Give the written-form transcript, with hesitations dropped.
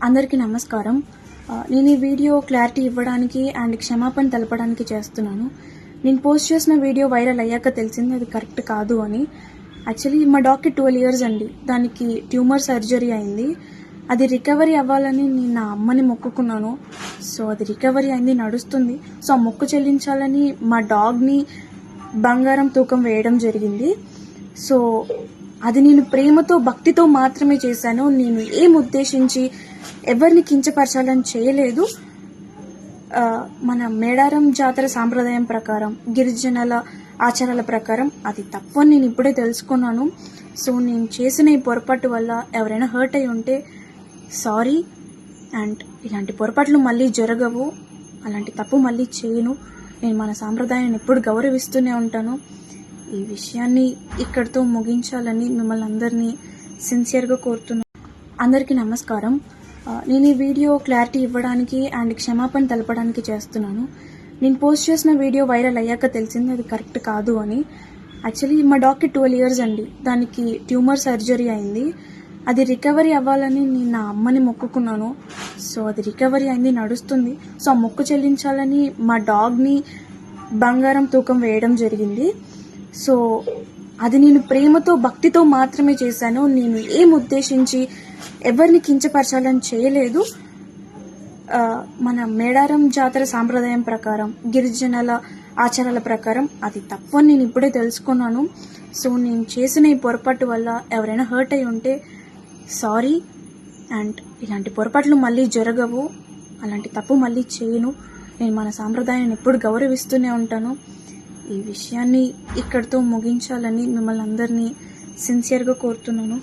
అందరికీ నమస్కారం. నేను ఈ వీడియో క్లారిటీ ఇవ్వడానికి అండ్ క్షమాపణ తెలపడానికి చేస్తున్నాను. నేను పోస్ట్ చేసిన వీడియో వైరల్ అయ్యాక తెలిసింది అది కరెక్ట్ కాదు అని. యాక్చువల్లీ మా డాక్కి 12 years అండి. దానికి ట్యూమర్ సర్జరీ అయింది. అది రికవరీ అవ్వాలని నేను నా అమ్మని మొక్కుకున్నాను. సో అది రికవరీ అయింది, నడుస్తుంది. సో ఆ మొక్కు చెల్లించాలని మా డాగ్ని బంగారం తూకం వేయడం జరిగింది. సో అది నేను ప్రేమతో భక్తితో మాత్రమే చేశాను. నేను ఏం ఉద్దేశించి ఎవరిని కించపరచాలని చేయలేదు. మన మేడారం జాతర సాంప్రదాయం ప్రకారం, గిరిజనుల ఆచారాల ప్రకారం అది తప్పు అని నేను ఇప్పుడే తెలుసుకున్నాను. సో నేను చేసిన ఈ పొరపాటు వల్ల ఎవరైనా హర్ట్ అయి ఉంటే సారీ. అండ్ ఇలాంటి పొరపాట్లు మళ్ళీ జరగవు. అలాంటి తప్పు మళ్ళీ చేయను. నేను మన సాంప్రదాయాన్ని ఎప్పుడు గౌరవిస్తూనే ఉంటాను. ఈ విషయాన్ని ఇక్కడితో ముగించాలని మిమ్మల్ని అందరినీ సిన్సియర్గా కోరుతున్నాను. అందరికీ నమస్కారం. నేను ఈ వీడియో క్లారిటీ ఇవ్వడానికి అండ్ క్షమాపణ తెలపడానికి చేస్తున్నాను. నేను పోస్ట్ చేసిన వీడియో వైరల్ అయ్యాక తెలిసింది అది కరెక్ట్ కాదు అని. యాక్చువల్లీ మా డాక్కి 12 years అండి. దానికి ట్యూమర్ సర్జరీ అయింది. అది రికవరీ అవ్వాలని నేను నా అమ్మని మొక్కుకున్నాను. సో అది రికవరీ అయింది, నడుస్తుంది. సో ఆ మొక్కు చెల్లించాలని మా డాగ్ని బంగారం తూకం వేయడం జరిగింది. సో అది నేను ప్రేమతో భక్తితో మాత్రమే చేశాను. నేను ఏం ఉద్దేశించి ఎవరిని కించపరచాలని చేయలేదు. మన మేడారం జాతర సాంప్రదాయం ప్రకారం, గిరిజనుల ఆచారాల ప్రకారం అది తప్పు అని నేను ఇప్పుడే తెలుసుకున్నాను. సో నేను చేసిన ఈ పొరపాటు వల్ల ఎవరైనా హర్ట్ అయి ఉంటే సారీ. అండ్ ఇలాంటి పొరపాట్లు మళ్ళీ జరగవు. అలాంటి తప్పు మళ్ళీ చేయను. నేను మన సాంప్రదాయాన్ని ఎప్పుడు గౌరవిస్తూనే ఉంటాను. ఈ విషయాన్ని ఇక్కడితో ముగించాలని మిమ్మల్ని అందరినీ సిన్సియర్గా కోరుతున్నాను.